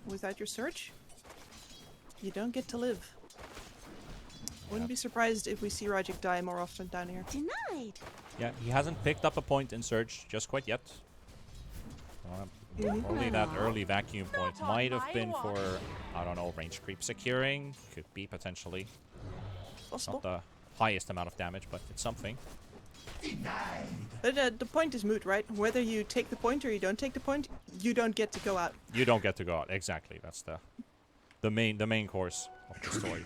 without your surge, you don't get to live. Wouldn't be surprised if we see Rajic die more often down here. Denied. Yeah, he hasn't picked up a point in Surge just quite yet. Only that early vacuum point might have been for, I don't know, range creep securing. Could be potentially. Possible. Not the highest amount of damage, but it's something. But the point is moot, right? Whether you take the point or you don't take the point, you don't get to go out. You don't get to go out. Exactly. That's the main course of the story.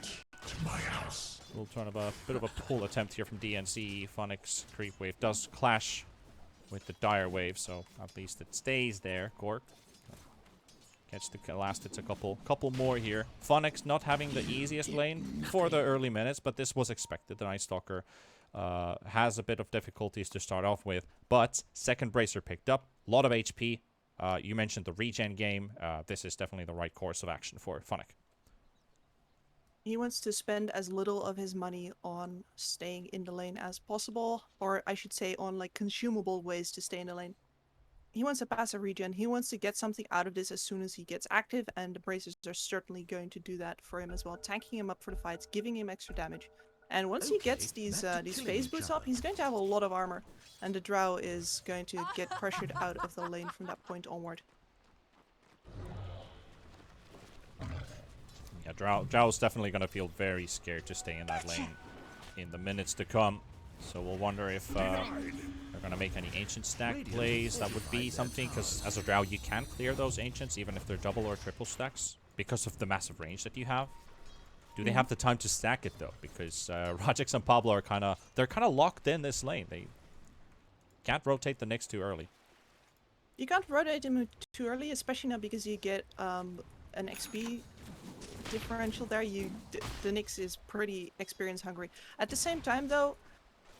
We'll turn a bit of a pull attempt here from DNC. Funix creep wave does clash with the dire wave, so at least it stays there. Gork gets the last. It's a couple more here. Funix not having the easiest lane for the early minutes, but this was expected. The Night Stalker has a bit of difficulties to start off with, but second bracer picked up. A lot of HP. You mentioned the regen game. This is definitely the right course of action for Funix. He wants to spend as little of his money on staying in the lane as possible, or I should say on like consumable ways to stay in the lane. He wants a passive regen. He wants to get something out of this as soon as he gets active, and the bracers are certainly going to do that for him as well, tanking him up for the fights, giving him extra damage. And once he gets these phase boots up, he's going to have a lot of armor, and the Drow is going to get pressured out of the lane from that point onward. Yeah, Drow's definitely going to feel very scared to stay in that lane in the minutes to come. So we'll wonder if they're going to make any ancient stack plays. That would be something, because as a Drow you can clear those ancients even if they're double or triple stacks because of the massive range that you have. Do they have the time to stack it though? Because Rajix and Pablo are kind of locked in this lane. They can't rotate the Nyx too early. You can't rotate him too early, especially now because you get an XP differential there. The Nyx is pretty experience hungry. At the same time though,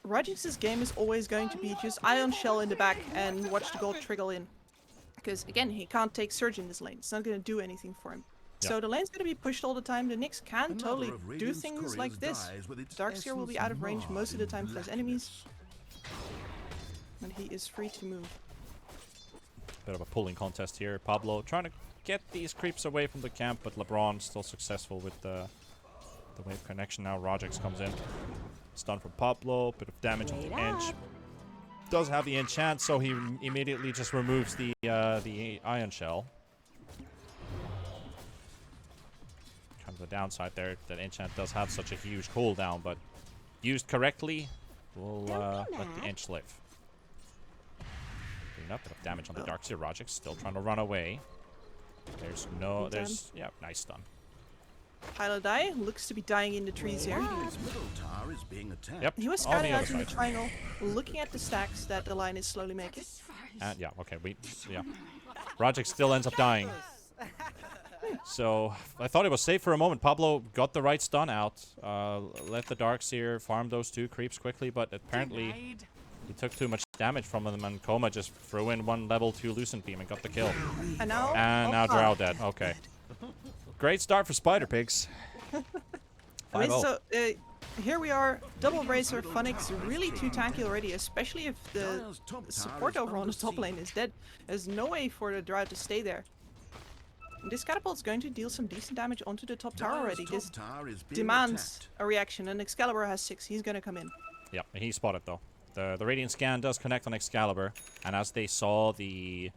Rajix's game is always going to be just Ion Shell in the back and watch the gold trickle in. Because again, he can't take Surge in this lane. It's not going to do anything for him. Yeah. So the lane's going to be pushed all the time. The Nyx can totally do things like this. Darkseer will be out of range most of the time for his enemies. And he is free to move. Bit of a pulling contest here. Pablo trying to get these creeps away from the camp, but LeBron still successful with the wave connection. Now Rajix comes in. Stun from Pablo, bit of damage with the Ench. Does have the enchant, so he immediately just removes the Ion Shell. Kind of the downside there, that enchant does have such a huge cooldown, but used correctly, will let the Ench live. Doing a bit of damage on the Darkseer. Rajix still trying to run away. Yeah, nice stun. Paladai looks to be dying in the trees here. Yep. He was scouting out in the triangle, looking at the stacks that the line is slowly making. And yeah, okay, Rajix still ends up dying. So I thought it was safe for a moment. Pablo got the right stun out, let the Darkseer farm those two creeps quickly, but apparently he took too much damage from them, and Koma just threw in one level 2 Lucent Beam and got the kill. And now? Now Drow dead. Okay. Great start for Spider Pigs. I mean, so here we are, double bracer, Funix, really too tanky already, especially if the support over on the top lane is dead. There's no way for the Drow to stay there. This catapult's going to deal some decent damage onto the top tower already. This demands a reaction, and Excalibur has 6. He's going to come in. Yep, he's spotted though. The Radiant Scan does connect on Excalibur, and as they saw the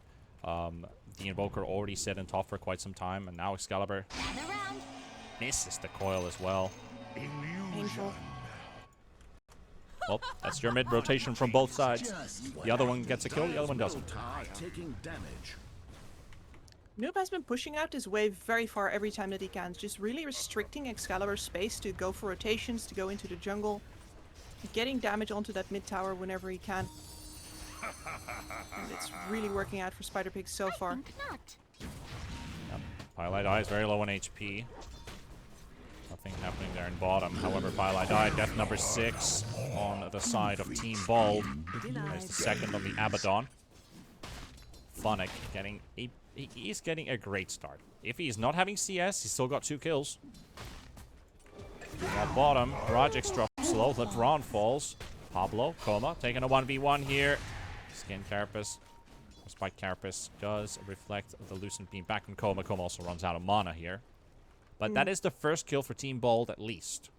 Invoker already set in top for quite some time, and now Excalibur misses the coil as well. Painful. Well, that's your mid rotation from both sides. The other one gets a kill, the other one doesn't. Noob has been pushing out his wave very far every time that he can, just really restricting Excalibur's space to go for rotations, to go into the jungle, getting damage onto that mid tower whenever he can. And it's really working out for Spider Pigs so far. Yep. Pylite Eye is very low on HP. Nothing happening there in bottom. However, Pylite Eye, death number 6 on the side of Team Bald. There's the second on the Abaddon. Funix he's getting a great start. If he's not having CS, he's still got 2 kills. At bottom, Rajix drops low, LeBron falls. Pablo, Koma, taking a 1v1 here. Skin Carapace Spike Carapace does reflect the Lucent Beam back on Coma. Coma also runs out of mana here. But that is the first kill for Team Bold, at least.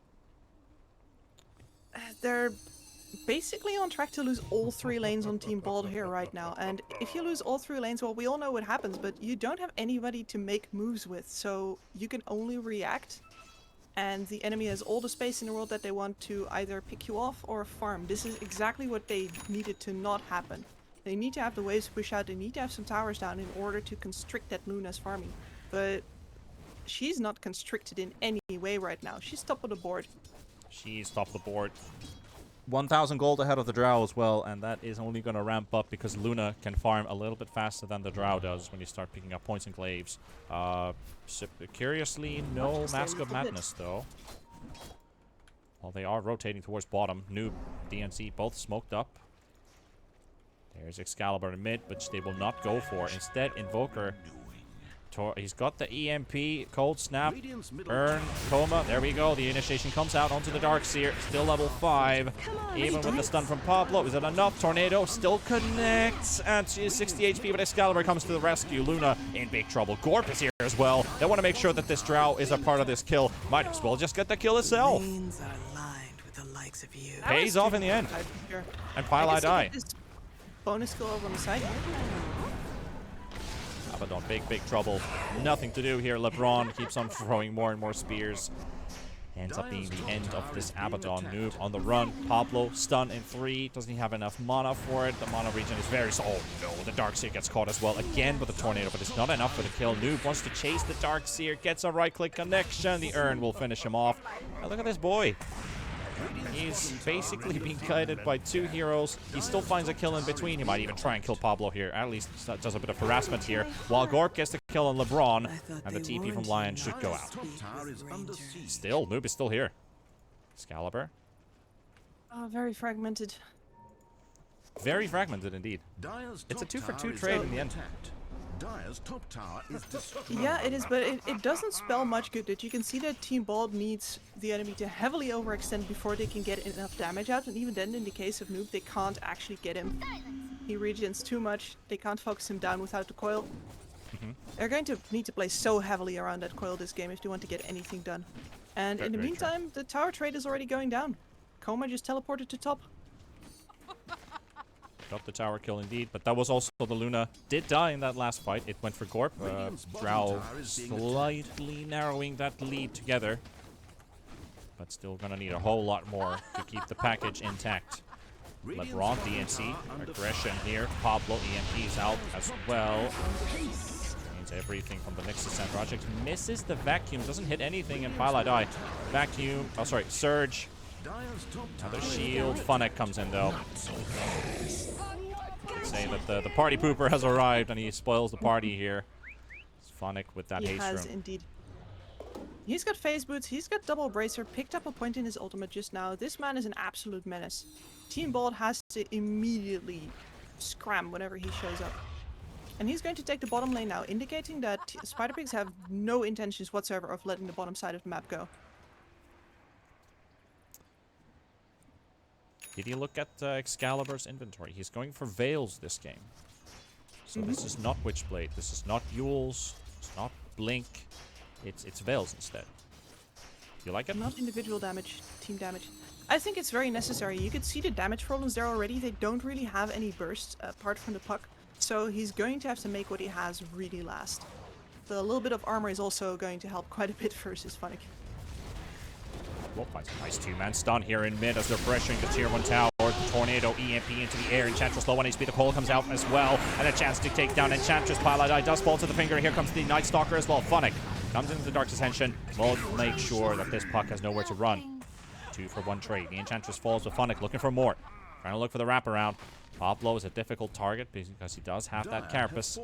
They're basically on track to lose all 3 lanes on Team Bold here right now. And if you lose all 3 lanes, well, we all know what happens, but you don't have anybody to make moves with. So you can only react. And the enemy has all the space in the world that they want to either pick you off or farm. This is exactly what they needed to not happen. They need to have the waves push out. They need to have some towers down in order to constrict that Luna's farming. But she's not constricted in any way right now. She's top of the board. She's top of the board. 1,000 gold ahead of the Drow as well, and that is only going to ramp up because Luna can farm a little bit faster than the Drow does when you start picking up points and glaives. Curiously, no Mask of Madness, though. Well, they are rotating towards bottom. Noob, DNC, both smoked up. There's Excalibur in mid, which they will not go for. Instead, Invoker. He's got the EMP, Cold Snap, Burn, Coma. There we go. The initiation comes out onto the Darkseer. Still level 5. Even with the stun from Pablo. Is that enough? Tornado still connects. And she is 60 HP, but Excalibur comes to the rescue. Luna in big trouble. Gorp is here as well. They want to make sure that this Drow is a part of this kill. Might as well just get the kill itself. Pays off in the end. And Pile die. Bonus skill over on the side. Abaddon, big trouble. Nothing to do here. LeBron keeps on throwing more and more spears. Ends up being the end of this Abaddon. Noob on the run. Pablo, stun in 3. Doesn't he have enough mana for it? The mana regen is very... Oh no, the Darkseer gets caught as well. Again with the Tornado, but it's not enough for the kill. Noob wants to chase the Darkseer. Gets a right-click connection. The Urn will finish him off. Now look at this boy. He's basically being guided by 2 heroes. He still finds a kill in between. He might even try and kill Pablo here. At least does a bit of harassment here. While Gorp gets the kill on LeBron. And the TP from Lion should go out. Still, Noob is still here. Excalibur. Oh, very fragmented. Very fragmented indeed. It's a 2-for-2 trade in the end. Dire's top tower is destroyed. Yeah, it is, but it doesn't spell much good that you can see that Team Bald needs the enemy to heavily overextend before they can get enough damage out, and even then, in the case of Noob, they can't actually get him. He regens too much, they can't focus him down without the coil. They're going to need to play so heavily around that coil this game if they want to get anything done. And in the meantime, the tower trade is already going down. Coma just teleported to top. Got the tower kill indeed, but that was also the Luna did die in that last fight. It went for Gorp. Drow slightly narrowing that lead together. But still gonna need a whole lot more to keep the package intact. LeBron, DNC, aggression here. Pablo, EMP's out as well. Means everything from the Nexus and Project. Misses the vacuum, doesn't hit anything, and Pile die. Vacuum, oh sorry, Surge. Another shield. Funneck comes in though. Say that the party pooper has arrived and he spoils the party here. It's Funneck with that haste room. He has indeed. He's got phase boots, he's got double bracer, picked up a point in his ultimate just now. This man is an absolute menace. Team Bald has to immediately scram whenever he shows up. And he's going to take the bottom lane now, indicating that Spider Pigs have no intentions whatsoever of letting the bottom side of the map go. Did you look at Excalibur's inventory? He's going for Veils this game. So this is not Witchblade. This is not Yules. It's not Blink. It's Veils instead. You like it? Not individual damage, team damage. I think it's very necessary. You could see the damage problems there already. They don't really have any burst apart from the puck. So he's going to have to make what he has really last. The little bit of armor is also going to help quite a bit versus Funneck. Well, nice 2-man stun here in mid as they're pressuring the tier 1 tower. The Tornado, EMP into the air. Enchantress low on HP. The call comes out as well. And a chance to take down Enchantress. Pile does fall to the finger. Here comes the Night Stalker as well. Funneck comes into the Dark Ascension. Will make sure that this puck has nowhere to run. 2-for-1 trade. The Enchantress falls with Funneck looking for more. Trying to look for the wraparound. Pablo is a difficult target because he does have that Carapace.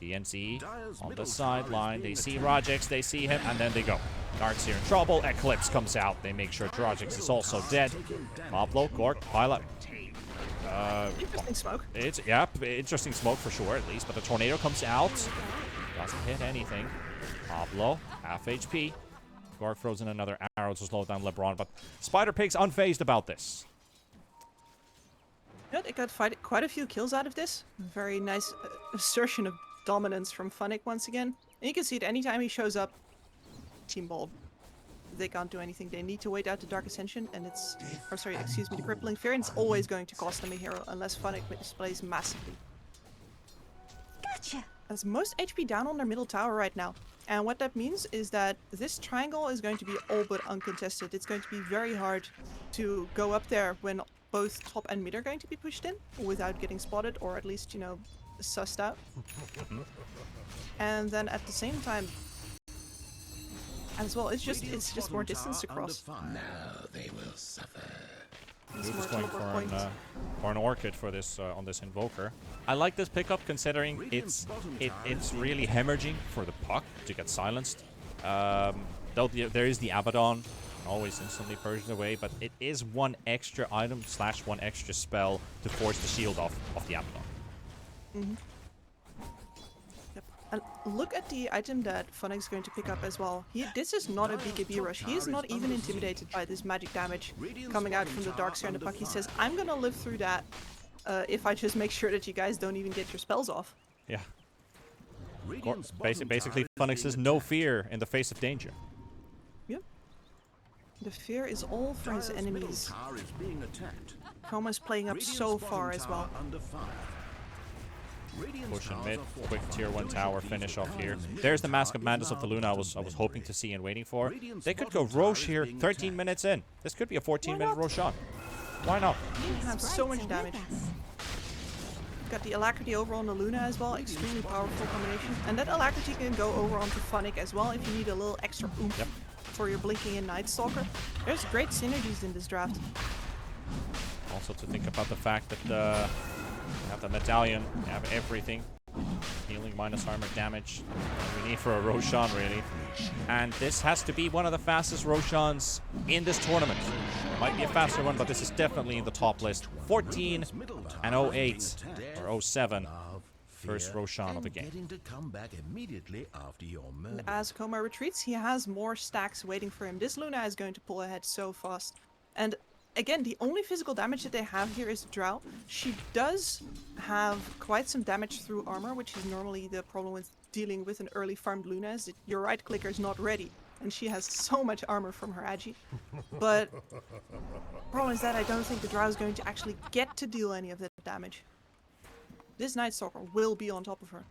DNC on the sideline. They see Rajix, they see him, and then they go. Darkseer in trouble. Eclipse comes out. They make sure Rajix is also dead. Pablo, Gork, Pilot. Interesting smoke. Interesting smoke for sure, at least. But the Tornado comes out. Doesn't hit anything. Pablo, half HP. Gork throws in another arrow to slow down LeBron, but Spider Pig's unfazed about this. Good, it got quite a few kills out of this. Very nice assertion of dominance from Funnick once again. And you can see it anytime he shows up, Team Bold. They can't do anything. They need to wait out the Dark Ascension, and it's... Or sorry, excuse me, the Crippling Fear, and it's always going to cost them a hero, unless Funnick displays massively. Gotcha. Has most HP down on their middle tower right now. And what that means is that this triangle is going to be all but uncontested. It's going to be very hard to go up there when both top and mid are going to be pushed in without getting spotted, or at least, you know, sussed out. And then at the same time, as well, it's just more distance to cross. Now they will suffer. It's Luke more is going teleport points. for an orchid for this on this invoker. I like this pickup considering it's really hemorrhaging for the puck to get silenced. Though there is the Abaddon, always instantly purged away, but it is one extra item / one extra spell to force the shield off of the Abaddon. Mm-hmm. Yep. And look at the item that Funnick's going to pick up as well. This is not a BKB rush. He is not even intimidated by this magic damage coming out from the Darkseer and the puck. He says, I'm gonna live through that if I just make sure that you guys don't even get your spells off. Yeah. Basically, Funnick says no fear in the face of danger. Yep. The fear is all for his enemies. Koma's playing up so far as well. Push in mid, quick tier 1 tower finish off here. There's the Mask of Madness of the Luna I was hoping to see and waiting for. They could go Roche here 13 minutes in. This could be a 14-minute Roshan. Why not? You have so much damage. Got the Alacrity over on the Luna as well, extremely powerful combination. And that Alacrity can go over onto Funnick as well if you need a little extra oomph for your Blinking in Night Stalker. There's great synergies in this draft. Also to think about the fact that you have the medallion, you have everything. Healing minus armor damage. We need for a Roshan really. And this has to be one of the fastest Roshans in this tournament. It might be a faster one, but this is definitely in the top list. 14 and 08 or 07. First Roshan of the game. And as Koma retreats, he has more stacks waiting for him. This Luna is going to pull ahead so fast. And again, the only physical damage that they have here is Drow. She does have quite some damage through armor, which is normally the problem with dealing with an early farmed Luna, is that your right clicker is not ready. And she has so much armor from her Agi. But problem is that I don't think the Drow is going to actually get to deal any of that damage. This Night Stalker will be on top of her.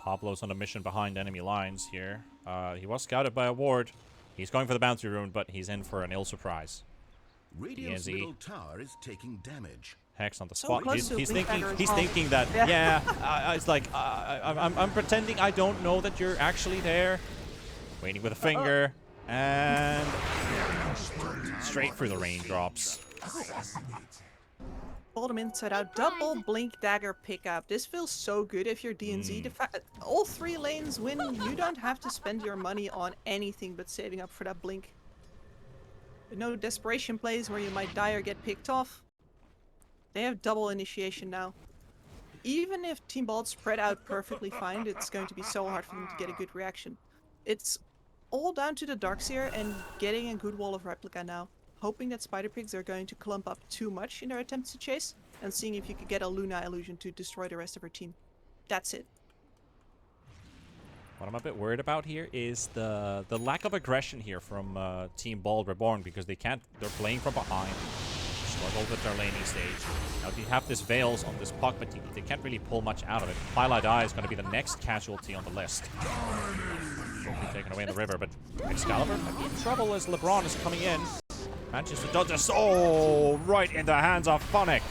Pablo's on a mission behind enemy lines here. He was scouted by a ward. He's going for the bounty rune, but he's in for an ill surprise. Radiant's middle tower is taking damage. Hex on the So spot. close to He's Blink thinking. Dagger He's as well. thinking that. Yeah. It's like I'm pretending I don't know that you're actually there. Waiting with a finger and straight through the raindrops. Pull them inside out. Double Blink Dagger pickup. This feels so good if you're DNZ. All 3 lanes win. You don't have to spend your money on anything but saving up for that Blink. No desperation plays where you might die or get picked off. They have double initiation now. Even if Team Bald spread out perfectly fine, it's going to be so hard for them to get a good reaction. It's all down to the Darkseer and getting a good wall of replica now. Hoping that Spider Pigs are going to clump up too much in their attempts to chase, and seeing if you could get a Luna illusion to destroy the rest of her team. That's it. What I'm a bit worried about here is the lack of aggression here from Team Bald Reborn, because they're playing from behind, struggle with their laning stage. Now you have this Veils on this puck, but they can't really pull much out of it. Twilight Eye is going to be the next casualty on the list. Be taken away in the river, but Excalibur might be in trouble as LeBron is coming in. Manchester does this. Oh, right in the hands of Funnick.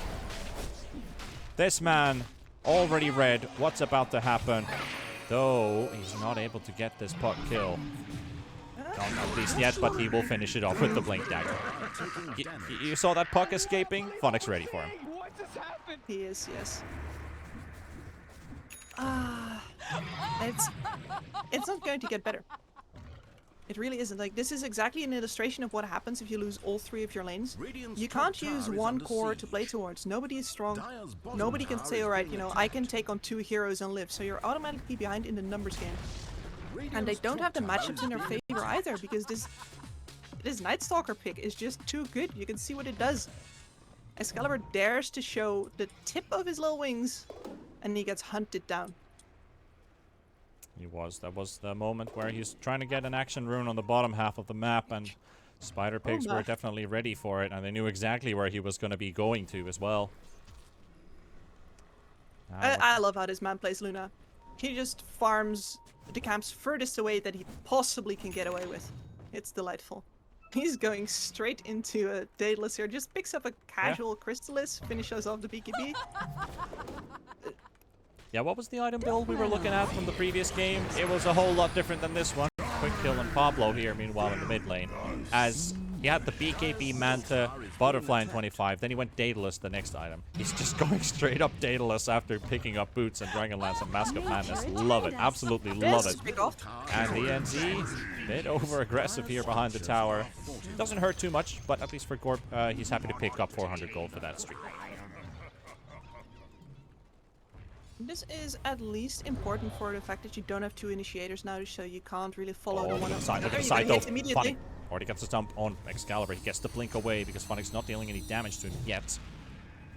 This man already read what's about to happen, though he's not able to get this puck kill. Not at least yet, but he will finish it off with the Blink Dagger. You saw that puck escaping? Funnick's ready for him. He is, yes. It's not going to get better. It really isn't. Like, this is exactly an illustration of what happens if you lose all 3 of your lanes. You can't use one core to play towards. Nobody is strong. Nobody can say, alright, you know, I can take on 2 heroes and live. So you're automatically behind in the numbers game. And they don't have the matchups in their favor either, because this Night Stalker pick is just too good. You can see what it does. Excalibur dares to show the tip of his little wings, and he gets hunted down. He was. That was the moment where he's trying to get an action rune on the bottom half of the map, and Spider Pigs were definitely ready for it, and they knew exactly where he was going to be going to as well. I love how this man plays Luna. He just farms the camps furthest away that he possibly can get away with. It's delightful. He's going straight into a Daedalus here. Just picks up a casual Crystallis, finishes off the BKB. Yeah, what was the item build we were looking at from the previous game? It was a whole lot different than this one. Quick kill on Pablo here, meanwhile, in the mid lane. As he had the BKB Manta, Butterfly in 25, then he went Daedalus the next item. He's just going straight up Daedalus after picking up Boots and Dragonlance and Mask of Madness. Love it. Absolutely love it. And the NZ, bit over-aggressive here behind the tower. Doesn't hurt too much, but at least for Gorp, he's happy to pick up 400 gold for that streak. This is at least important for the fact that you don't have two initiators now, so you can't really follow the one up. Look at the side though. Funny. Already gets the stomp on Excalibur. He gets the blink away because Funny's not dealing any damage to him yet.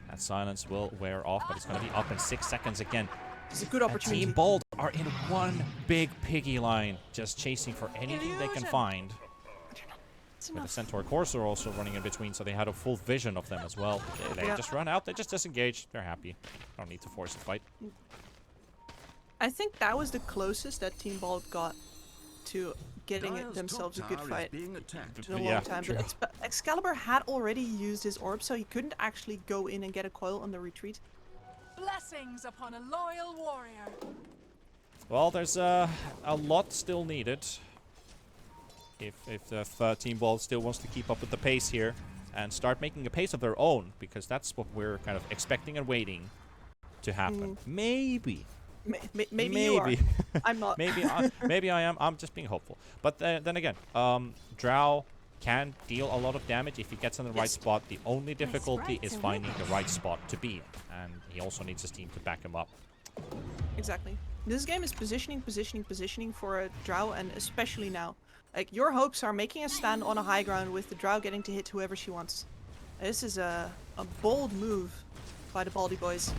That silence will wear off, but it's going to be up in 6 seconds again. It's a good opportunity. Team Bold are in one big piggy line, just chasing for anything they can find. With the Centaur Courser also running in between, so they had a full vision of them as well. They just run out, they just disengage. They're happy. Don't need to force the fight. I think that was the closest that Team Bald got to getting themselves a good fight in a long time. True. But Excalibur had already used his orb, so he couldn't actually go in and get a coil on the retreat. Blessings upon a loyal warrior. Well, there's a lot still needed. If Team Ball still wants to keep up with the pace here and start making a pace of their own, because that's what we're kind of expecting and waiting to happen. Maybe. Maybe you are. I'm not. Maybe I am. I'm just being hopeful. But then again, Drow can deal a lot of damage if he gets in the right spot. The only difficulty is finding the right spot to be in, and he also needs his team to back him up. Exactly. This game is positioning for a Drow, and especially now. Like, your hopes are making a stand on a high ground with the Drow getting to hit whoever she wants. This is a bold move by the Baldy boys.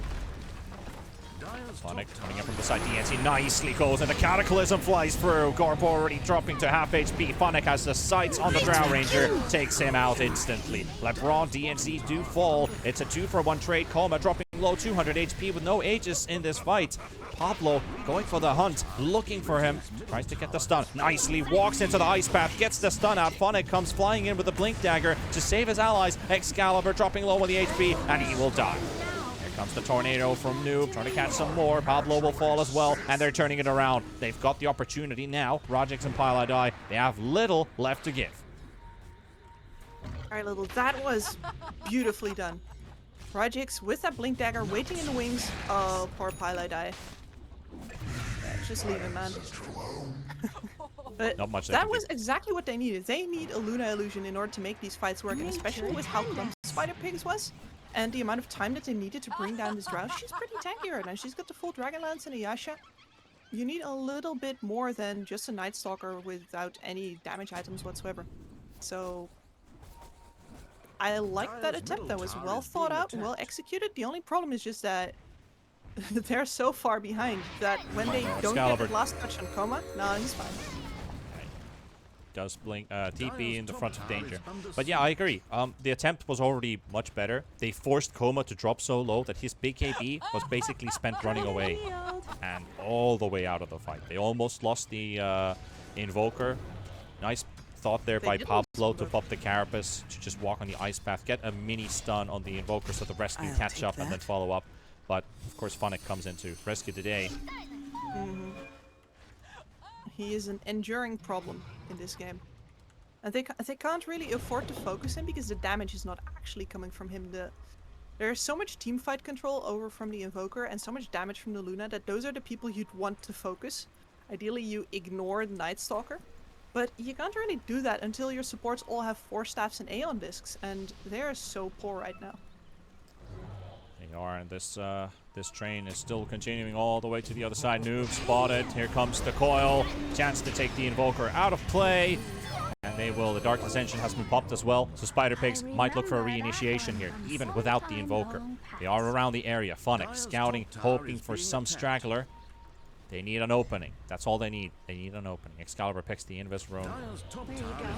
Sonic coming in from the side. DNC nicely goes, and the Cataclysm flies through. Gorp already dropping to half HP. Phonic has the sights on the Drow Ranger, takes him out instantly. LeBron, DNC do fall. It's a 2-for-1 trade. Coma dropping low, 200 HP with no Aegis in this fight. Pablo going for the hunt, looking for him. Tries to get the stun. Nicely walks into the ice path, gets the stun out. Phonic comes flying in with the blink dagger to save his allies. Excalibur dropping low on the HP, and he will die. Comes the tornado from Noob, trying to catch some more. Pablo will fall as well, and they're turning it around. They've got the opportunity now. Rajix and Pylai, they have little left to give. Alright, Little, that was beautifully done. Rajix with that blink dagger waiting in the wings. Oh, poor Pylai. Just leave him, man. But not much that was exactly what they needed. They need a Luna illusion in order to make these fights work, and especially with how clumsy Spider Pigs was. And the amount of time that they needed to bring down this Drow. She's pretty tanky right now. She's got the full Dragonlance and a Yasha. You need a little bit more than just a Night Stalker without any damage items whatsoever. So I like that attempt. That was well thought out and well executed. The only problem is just that they're so far behind that when they don't get the last touch on Coma, no, he's fine. Does blink TP in the front of danger. But yeah, I agree. The attempt was already much better. They forced Coma to drop so low that his BKB was basically spent running away and all the way out of the fight. They almost lost the Invoker. Nice thought there by Pablo to pop the Carapace, to just walk on the ice path, get a mini stun on the Invoker so the rest can catch up and then follow up. But of course Phonic comes in to rescue the day. He is an enduring problem in this game. And they can't really afford to focus him because the damage is not actually coming from him. There's so much teamfight control over from the Invoker and so much damage from the Luna that those are the people you'd want to focus. Ideally you ignore the Night Stalker. But you can't really do that until your supports all have 4 staffs and Aeon discs, and they're so poor right now. They are, and this train is still continuing all the way to the other side. Noob spotted. Here comes the coil. Chance to take the Invoker out of play. And They will. The Dark Ascension has been popped as well, so Spider Pigs might look for a reinitiation here, even without the Invoker. They are around the area. Phonic scouting, hoping for some straggler. They need an opening. That's all they need. They need an opening. Excalibur picks the Invis rune.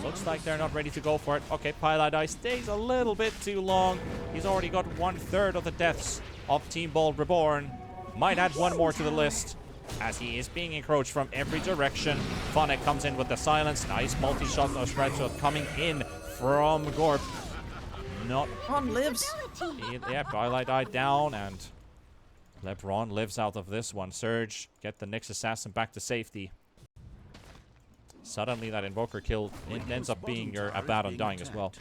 Looks like they're not ready to go for it. Okay, Pylite Eye stays a little bit too long. He's already got 1/3 of the deaths of Team Bold Reborn. Might add one more to the list, as he is being encroached from every direction. Phonic comes in with the silence. Nice multi-shot, no spread shot coming in from Gorp. Not. Ron lives. Yeah, Twilight died down, and LeBron lives out of this one. Surge, get the Nyx Assassin back to safety. Suddenly that Invoker kill, it ends up being your Abaddon dying as well.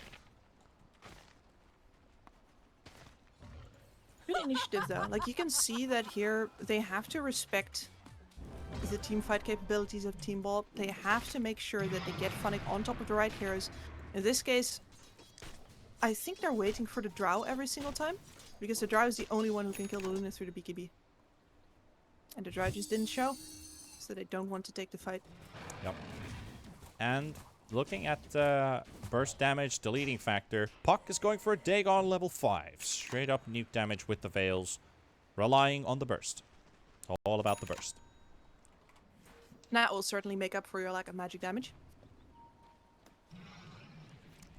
Good initiative though. Like you can see that here they have to respect the team fight capabilities of Team Bolt. They have to make sure that they get Phonic on top of the right heroes. In this case, I think they're waiting for the Drow every single time, because the Drow is the only one who can kill the Luna through the BKB. And the Drow just didn't show, so they don't want to take the fight. Yep. And looking at burst damage, deleting factor, Puck is going for a Dagon level 5. Straight up nuke damage with the Veils, relying on the burst. All about the burst. That will certainly make up for your lack of magic damage.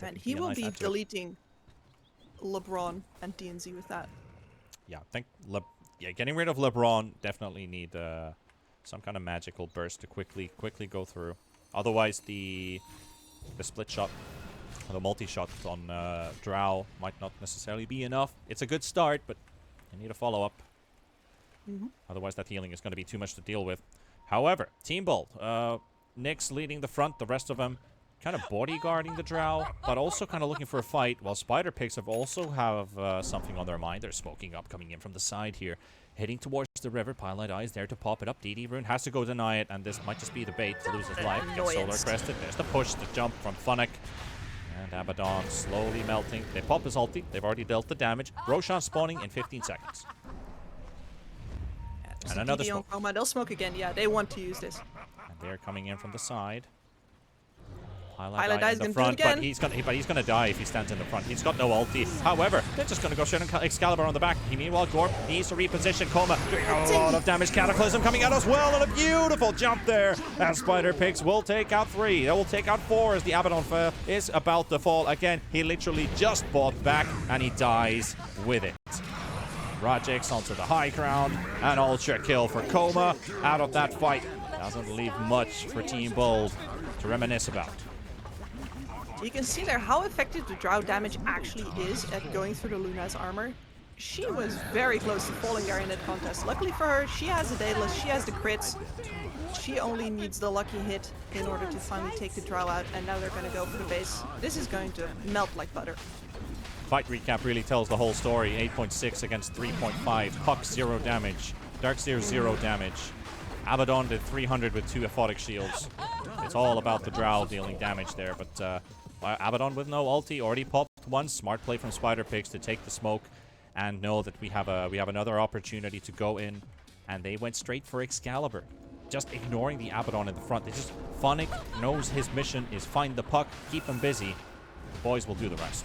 And he will be deleting LeBron and DNZ with that. Yeah, I think getting rid of LeBron definitely need some kind of magical burst to quickly go through. Otherwise, the split shot, or the multi shot on Drow might not necessarily be enough. It's a good start, but you need a follow up. Otherwise, that healing is going to be too much to deal with. However, Team Bolt, Nyx leading the front, the rest of them kind of bodyguarding the Drow, but also kind of looking for a fight, while Spider Pigs also have something on their mind. They're smoking up, coming in from the side here, heading towards the river. Pylite Eye is there to pop it up. DD Rune has to go deny it, and this might just be the bait to lose his life. Gets Solar Crested. There's the push, the jump from Phonic. And Abaddon slowly melting. They pop his ulti. They've already dealt the damage. Roshan spawning in 15 seconds. And another smoke. They'll smoke again. Yeah, they want to use this. And they're coming in from the side. Pylite Eye in the front, but he's gonna die if he stands in the front. He's got no ulti. However, they're just gonna go straight on Excalibur on the back. Meanwhile, Gorp needs to reposition. Coma doing a lot of damage. Cataclysm coming out as well, and a beautiful jump there. And Spider Pigs will take out 3. They will take out 4 as the Abaddon is about to fall again. He literally just bought back, and he dies with it. Rajix onto the high ground, an ultra kill for Coma. Out of that fight, doesn't leave much for Team Bold to reminisce about. You can see there how effective the Drow damage actually is at going through the Luna's armor. She was very close to falling there in that contest. Luckily for her, she has the Daedalus, she has the crits. She only needs the lucky hit in order to finally take the Drow out, and now they're going to go for the base. This is going to melt like butter. Fight recap really tells the whole story. 8.6 against 3.5. Puck 0 damage. Darkseer 0 damage. Abaddon did 300 with 2 aphotic shields. It's all about the Drow dealing damage there, but Abaddon with no ulti already popped one. Smart play from Spider Pigs to take the smoke and know that we have another opportunity to go in, and they went straight for Excalibur, just ignoring the Abaddon in the front. Phonic knows his mission is find the puck, keep him busy. The boys will do the rest.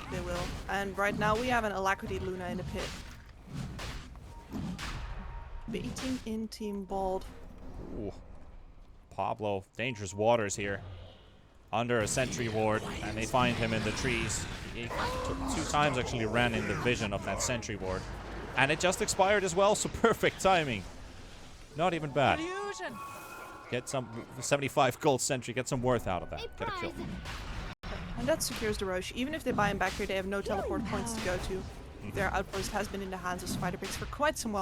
They will. And right now we have an Alacrity Luna in the pit. Baiting in Team Bald. Ooh. Pablo, dangerous waters here. Under a sentry ward, and they find him in the trees. He took 2 times actually ran in the vision of that sentry ward. And it just expired as well, so perfect timing. Not even bad. Get some 75 gold sentry, get some worth out of that. Get a kill. And that secures the Roche. Even if they buy him back here, they have no teleport points to go to. Their outpost has been in the hands of Spider Pigs for quite some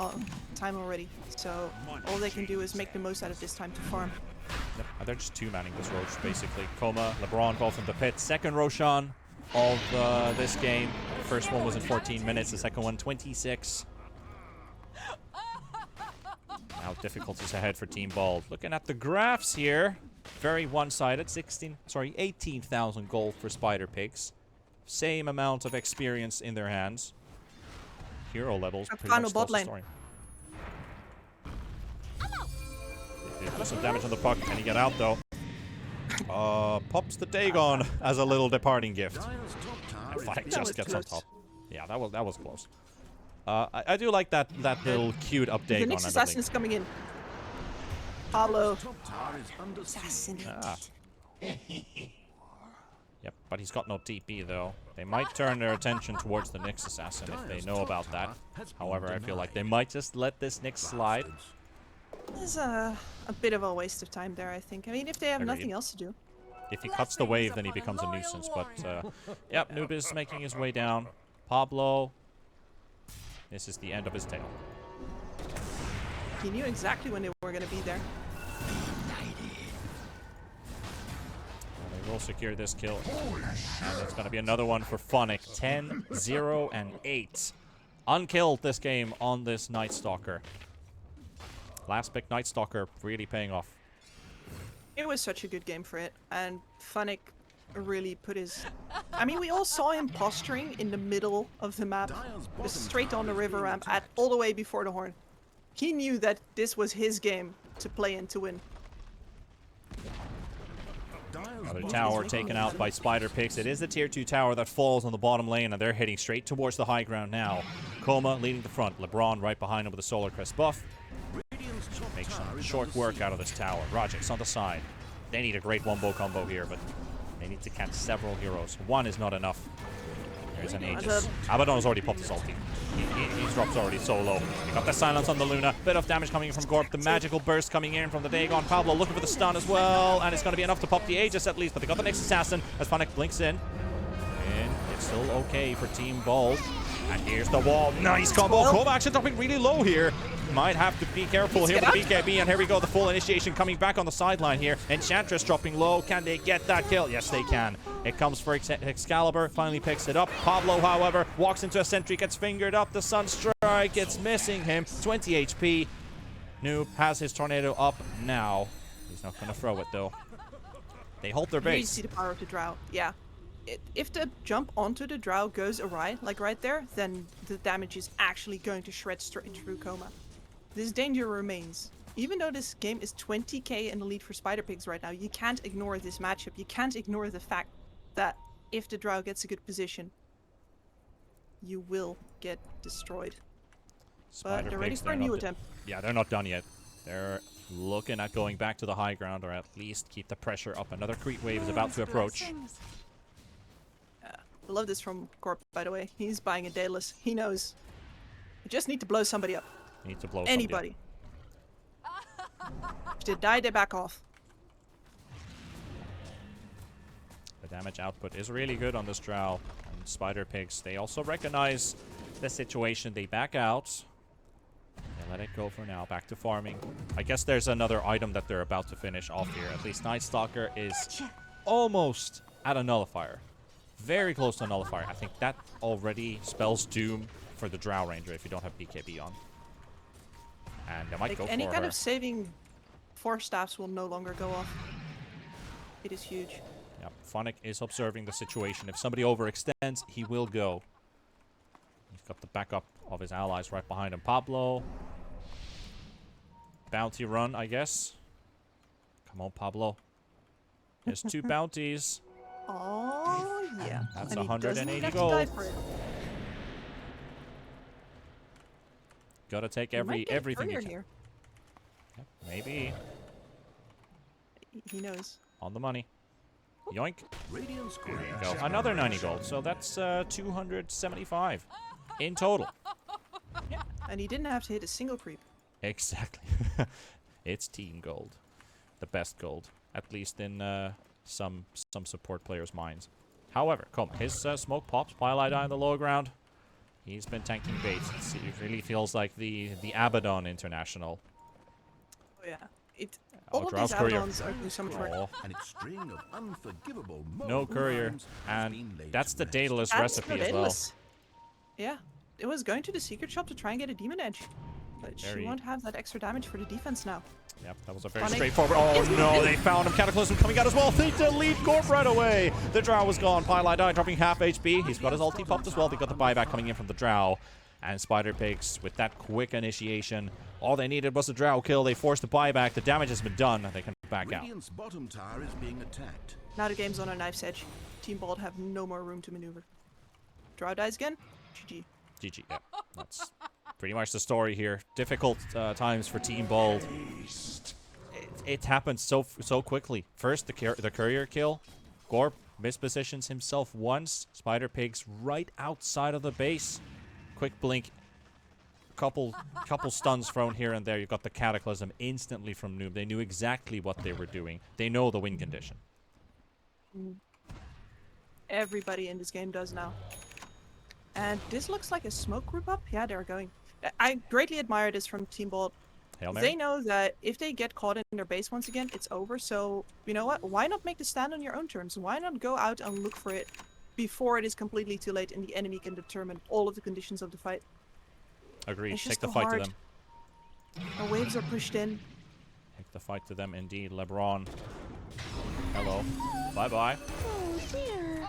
time already. So all they can do is make the most out of this time to farm. Yep. And they're just 2-manning this Roche, basically. Coma, LeBron, both in the pit. Second Roshan of this game. The first one was in 14 minutes. The second one, 26. Now difficulties ahead for Team Bald. Looking at the graphs here, very one-sided. 18,000 gold for Spider Pigs. Same amount of experience in their hands. Hero levels. Final bot lane. Do some damage on the puck. Can he get out though? Pops the Dagon as a little departing gift. Dire's top tower And is Funnick That just was gets on close. top. Yeah, that was close. I do like that little cute up The Dagon. next and assassin is coming in. Pablo. top tower is under siege. Ah. Yep, but he's got no TP though. They might turn their attention towards the Nyx assassin if they know about that. However, I feel like they might just let this Nyx slide. It's a bit of a waste of time there, I think. I mean, if they have Agreed. nothing else to do. If he cuts the wave, then he becomes a nuisance. But yep, Noob is making his way down. Pablo. This is the end of his tale. He knew exactly when they were going to be there. They will secure this kill. And it's going to be another one for Funnick. 10, 0, and 8. Unkilled this game on this Night Stalker. Last pick Night Stalker really paying off. It was such a good game for it. And Funnick really put his... I mean, we all saw him posturing in the middle of the map. Just straight on the river ramp, all the way before the horn. He knew that this was his game to play and to win. Another tower taken out by Spider Pigzs. It is the tier 2 tower that falls on the bottom lane, and they're heading straight towards the high ground now. Coma leading the front. LeBron right behind him with a Solar Crest buff. Make some short work out of this tower. Rajix on the side. They need a great wombo combo here, but they need to catch several heroes. One is not enough. There's an Aegis. Abaddon's already popped his ulti. He drops already so low. They got the silence on the Luna. Bit of damage coming in from Gorp. The magical burst coming in from the Dagon. Pablo looking for the stun as well. And it's going to be enough to pop the Aegis at least. But they got the next assassin as Funnick blinks in. And it's still okay for Team Bold. And here's the wall. Nice combo. Coma actually dropping really low here. Might have to be careful here with the BKB. And here we go. The full initiation coming back on the sideline here. Enchantress dropping low. Can they get that kill? Yes, they can. It comes for Excalibur. Finally picks it up. Pablo, however, walks into a sentry. Gets fingered up. The Sunstrike. It's missing him. 20 HP. Noob has his tornado up now. He's not going to throw it, though. They hold their Here you base. see the power of the Drow. Yeah. If the jump onto the Drow goes awry, like right there, then the damage is actually going to shred straight through Coma. This danger remains. Even though this game is 20k in the lead for Spider Pigzs right now, you can't ignore this matchup. You can't ignore the fact that if the Drow gets a good position, you will get destroyed. But they're ready for a new attempt. Yeah, they're not done yet. They're looking at going back to the high ground, or at least keep the pressure up. Another creep wave is about to approach. I love this from Corp, by the way. He's buying a Daedalus. He knows. You just need to blow somebody up. Need to blow Anybody. If they die, they back off. The damage output is really good on this Drow. And Spider Pigzs, they also recognize the situation. They back out. They let it go for now. Back to farming. I guess there's another item that they're about to finish off here. At least Night Stalker is almost at a nullifier. Very close to a nullifier. I think that already spells doom for the Drow Ranger if you don't have BKB on. And they might Like go any for kind her. of saving force staffs will no longer go off. It is huge. Yep, Funnick is observing the situation. If somebody overextends, he will go. He's got the backup of his allies right behind him. Pablo. Bounty run, I guess. Come on, Pablo. There's 2 bounties. Oh, yeah. That's And he doesn't 180 have to gold. die for it. Gotta take He might get a everything you courier can. here. Yep, maybe. He knows. On the money. Yoink. Radiant's There you courier go. Another 90 gold. So that's 275 in total. And he didn't have to hit a single creep. Exactly. It's team gold. The best gold. At least in some support players' minds. However, his smoke pops. Pile die on the low ground. He's been tanking bait. It really feels like the Abaddon International. Oh, yeah. All of Drow's these courier. add-ons are doing so much work. Oh, and its string of unforgivable no courier. crimes has And been laid that's to the rest. Daedalus And recipe no as well. Daedalus. Yeah. It was going to the secret shop to try and get a demon edge. But Very- she won't have that extra damage for the defense now. Yep, that was a very Funny. straightforward. Oh no, they found him. Cataclysm coming out as well. They delete Gorp right away. The Drow was gone. Pile die dropping half HP. He's got his ulti popped as well. They got the buyback coming in from the Drow. And Spider Pigs, with that quick initiation, all they needed was a drow kill. They forced the buyback. The damage has been done. They can back out. Radiant's bottom tower is being attacked. Now the game's on a knife's edge. Team Bold have no more room to maneuver. Drow dies again. GG. GG, yeah. That's pretty much the story here. Difficult times for Team Bold. It happened so quickly. First, the courier kill. Gorp mispositions himself once. Spider Pigs right outside of the base. Quick blink. Couple stuns thrown here and there. You've got the Cataclysm instantly from Noob. They knew exactly what they were doing. They know the win condition. Everybody in this game does now. And this looks like a smoke group up. Yeah, they're going. I greatly admire this from Team Bold. Hail Mary. They know that if they get caught in their base once again, it's over. So, you know what? Why not make the stand on your own terms? Why not go out and look for it before it is completely too late and the enemy can determine all of the conditions of the fight? Agreed. It's Take just the so fight hard. to them. The waves are pushed in. Take the fight to them indeed. LeBron. Hello. Bye-bye. Oh dear.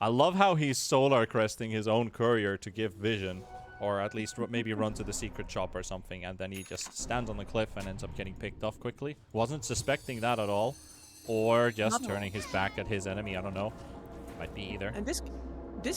I love how he's solar cresting his own courier to give vision. Or at least maybe run to the secret shop or something. And then he just stands on the cliff and ends up getting picked off quickly. Wasn't suspecting that at all. Or just turning his back at his enemy. I don't know. Might be either. And this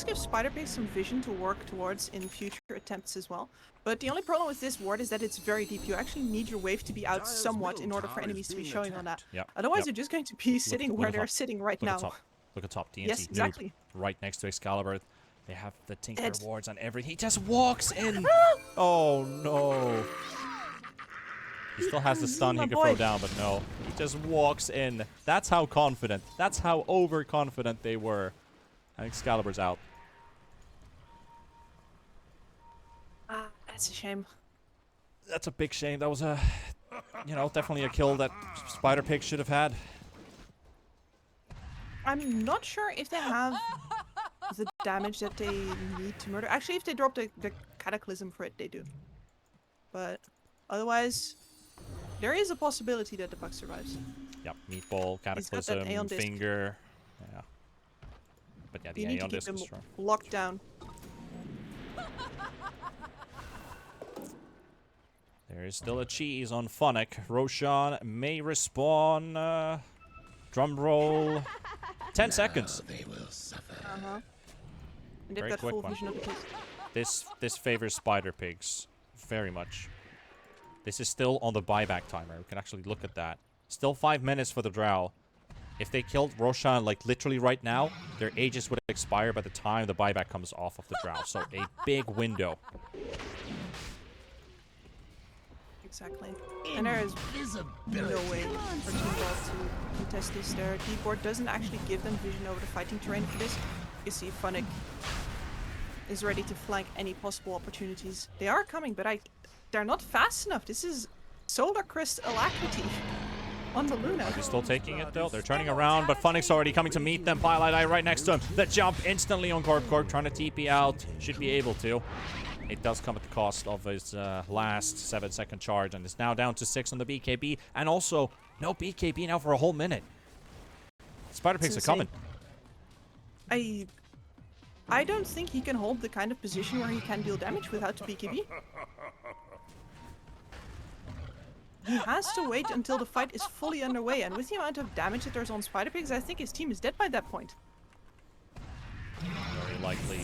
gives Spider Pigs some vision to work towards in future attempts as well. But the only problem with this ward is that it's very deep. You actually need your wave to be out Dire's somewhat in middle order for tower enemies is to be being showing on that. attacked. Yep. Otherwise, yep. they're just going to be sitting where at they're top. sitting right Look now. at top. Look at top. DNC. Yes, exactly. Noob, right next to Excalibur. They have the Tinker Dead. wards on every. He just walks in. Oh no. He still has the stun he My could boy. throw down, but no. He just walks in. That's how confident. That's how overconfident they were. And Excalibur's out. That's a shame. That's a big shame. That was a, definitely a kill that Spider Pig should have had. I'm not sure if they have the damage that they need to murder. Actually, if they drop the Cataclysm for it, they do. But otherwise, there is a possibility that the Puck survives. Yep, Meatball, He's got that Cataclysm, Aeon Disc. Finger. Yeah. But yeah, the You need to Aeon keep Disc them is strong. locked down. There is still a cheese on Phonic. Roshan may respawn. Drum roll. 10 seconds. They will suffer. And they've Very got quick full one. vision of the kids. This favors Spider Pigs very much. This is still on the buyback timer. We can actually look at that. Still 5 minutes for the Drow. If they killed Roshan like literally right now, their ages would expire by the time the buyback comes off of the Drow. So a big window. Exactly. And there is no way for Team Bold to contest this. Their D-board doesn't actually give them vision over the fighting terrain for this. You see Phonic is ready to flank any possible opportunities. They are coming, but they're not fast enough. This is Solar Crest Alacrity on the Luna. He's still taking it though. They're turning around, but Phonic's already coming to meet them. Pilot Eye right next to him. The jump instantly on Corp. Corp trying to TP out. Should be able to. It does come at the cost of his last 7-second charge, and it's now down to 6 on the BKB, and also no BKB now for a whole minute. Spider Pigs are coming. I don't think he can hold the kind of position where he can deal damage without the BKB. He has to wait until the fight is fully underway, and with the amount of damage that there's on Spider Pigs, I think his team is dead by that point. Very likely.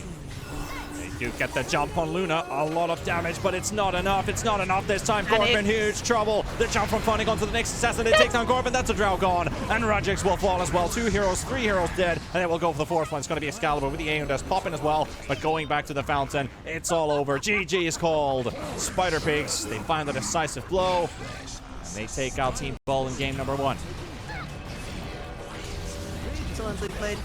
They do get the jump on Luna. A lot of damage, but it's not enough. It's not enough this time. Gorp in huge trouble. The jump from Phonic onto the next assassin. It takes down Gorp, and that's a Drow gone. And Rajix will fall as well. 2 heroes, 3 heroes dead. And it will go for the 4th one. It's going to be Excalibur with the Aeon Disc popping as well. But going back to the fountain, it's all over. GG is called. Spider Pigs, they find the decisive blow. And they take out Team Bold in game number 1. Excellently played.